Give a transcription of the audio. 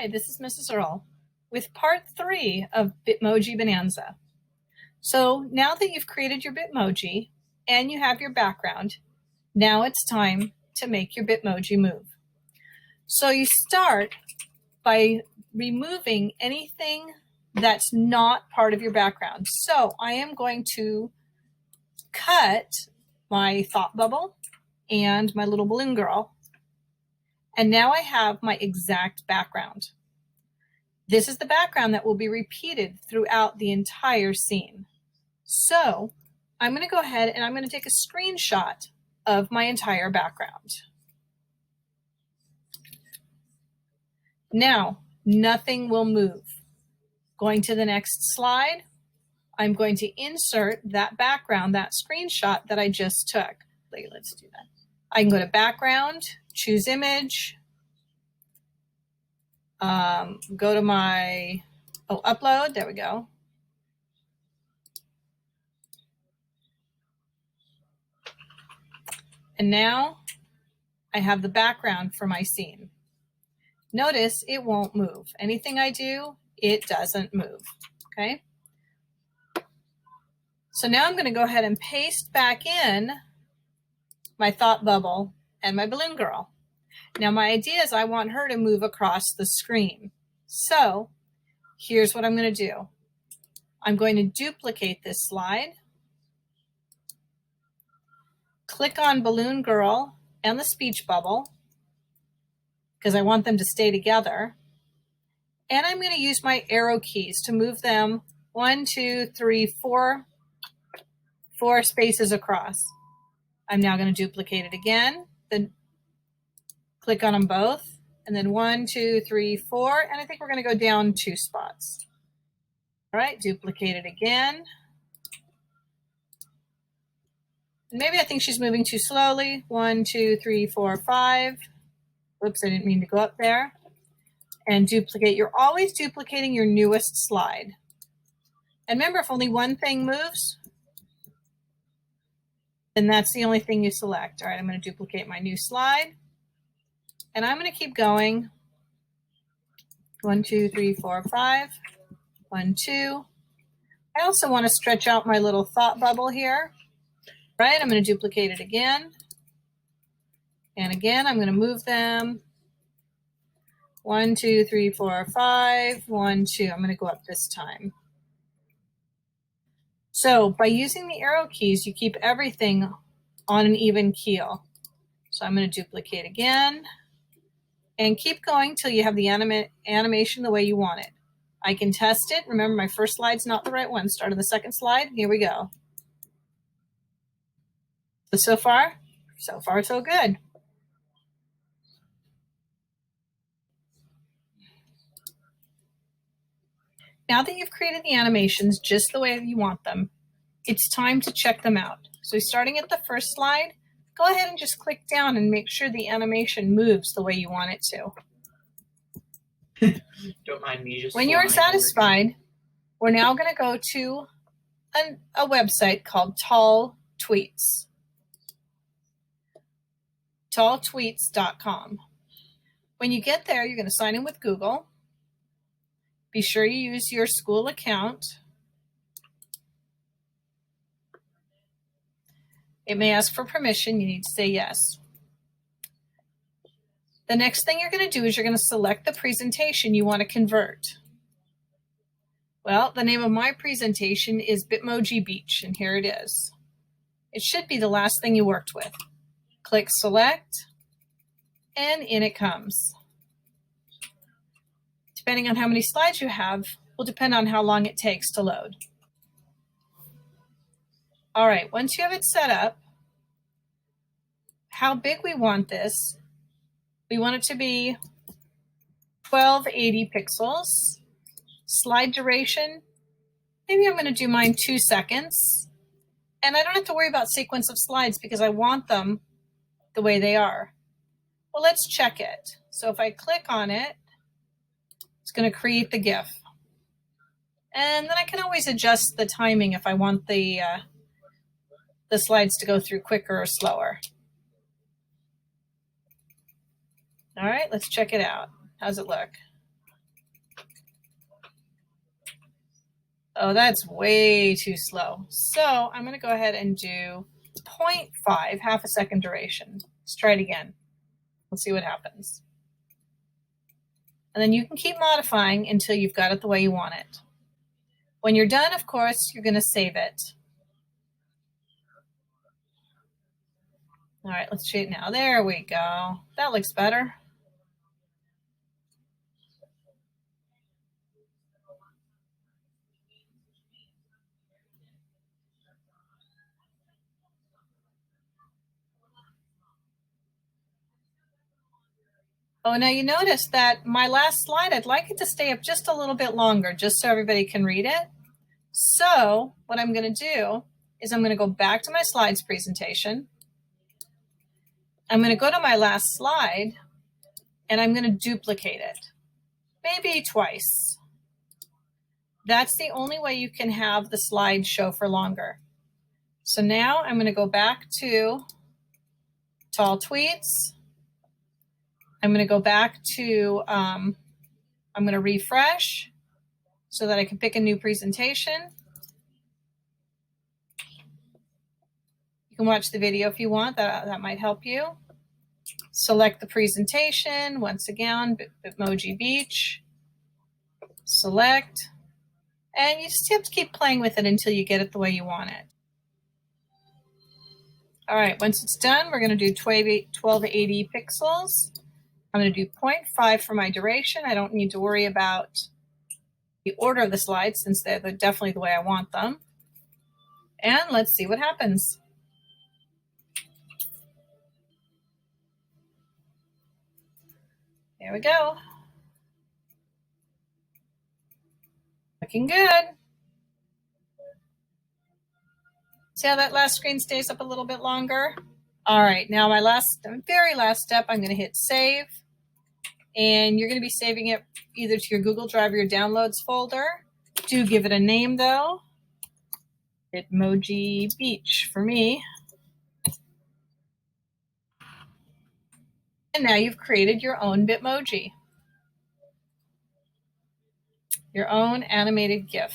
Hi, this is Mrs. Earl with part 3 of Bitmoji Bonanza. So now that you've created your Bitmoji and you have your background, now it's time to make your Bitmoji move. So you start by removing anything that's not part of your background. So I am going to cut my thought bubble and my little balloon girl. And now I have my exact background. This is the background that will be repeated throughout the entire scene. So I'm going to go ahead and I'm going to take a screenshot of my entire background. Now, nothing will move. Going to the next slide, I'm going to insert that background, that screenshot that I just took. Let's do that. I can go to background, choose image, go to my, upload, there we go. And now I have the background for my scene. Notice it won't move. Anything I do, it doesn't move, okay? So now I'm gonna go ahead and paste back in my thought bubble and my balloon girl. Now my idea is I want her to move across the screen. So here's what I'm going to do. I'm going to duplicate this slide, click on balloon girl and the speech bubble because I want them to stay together. And I'm going to use my arrow keys to move them 4 spaces across. I'm now going to duplicate it again. Then click on them both, and then 1, 2, 3, 4, and I think we're going to go down 2 spots. All right, duplicate it again. Maybe I think she's moving too slowly. 1, 2, 3, 4, 5. Whoops, I didn't mean to go up there. And duplicate. You're always duplicating your newest slide. And remember, if only one thing moves, then that's the only thing you select. All right, I'm going to duplicate my new slide. And I'm going to keep going. 1, 2, 3, 4, 5. 1, 2. I also want to stretch out my little thought bubble here. Right, I'm going to duplicate it again. And again, I'm going to move them. 1, 2, 3, 4, 5. 1, 2. I'm going to go up this time. So by using the arrow keys, you keep everything on an even keel. So I'm going to duplicate again. And keep going till you have the animation the way you want it. I can test it. Remember, my first slide's not the right one. Start on the second slide. Here we go. So far so good. Now that you've created the animations just the way you want them, it's time to check them out. So starting at the first slide, go ahead and just click down and make sure the animation moves the way you want it to. Don't mind me just when you're satisfied, we're now going to go to a website called Tall Tweets. talltweets.com. When you get there, you're going to sign in with Google. Be sure you use your school account. It may ask for permission. You need to say yes. The next thing you're going to do is you're going to select the presentation you want to convert. Well, the name of my presentation is Bitmoji Beach, and here it is. It should be the last thing you worked with. Click Select, and in it comes. Depending on how many slides you have, will depend on how long it takes to load. All right, once you have it set up, how big we want this, we want it to be 1280 pixels. Slide duration, maybe I'm going to do mine 2 seconds. And I don't have to worry about sequence of slides because I want them the way they are. Well, let's check it. So if I click on it, it's going to create the GIF. And then I can always adjust the timing if I want the slides to go through quicker or slower. All right, let's check it out. How's it look? Oh, that's way too slow. So I'm going to go ahead and do 0.5, half a second duration. Let's try it again. Let's see what happens. And then you can keep modifying until you've got it the way you want it. When you're done, of course, you're going to save it. All right, let's shoot it now. There we go. That looks better. Oh, now you notice that my last slide, I'd like it to stay up just a little bit longer, just so everybody can read it. So what I'm going to do is I'm going to go back to my slides presentation. I'm going to go to my last slide, and I'm going to duplicate it, maybe twice. That's the only way you can have the slide show for longer. So now I'm going to go back to Tall Tweets. I'm going to go back to, I'm going to refresh so that I can pick a new presentation. You can watch the video if you want, that might help you. Select the presentation, once again, Bitmoji Beach. Select, and you just have to keep playing with it until you get it the way you want it. All right, once it's done, we're going to do 1280 pixels. I'm going to do 0.5 for my duration. I don't need to worry about the order of the slides since they're definitely the way I want them. And let's see what happens. There we go. Looking good. See how that last screen stays up a little bit longer? All right, now my very last step, I'm going to hit save. And you're going to be saving it either to your Google Drive or your downloads folder. Do give it a name though. Bitmoji Beach for me. And now you've created your own Bitmoji, your own animated GIF.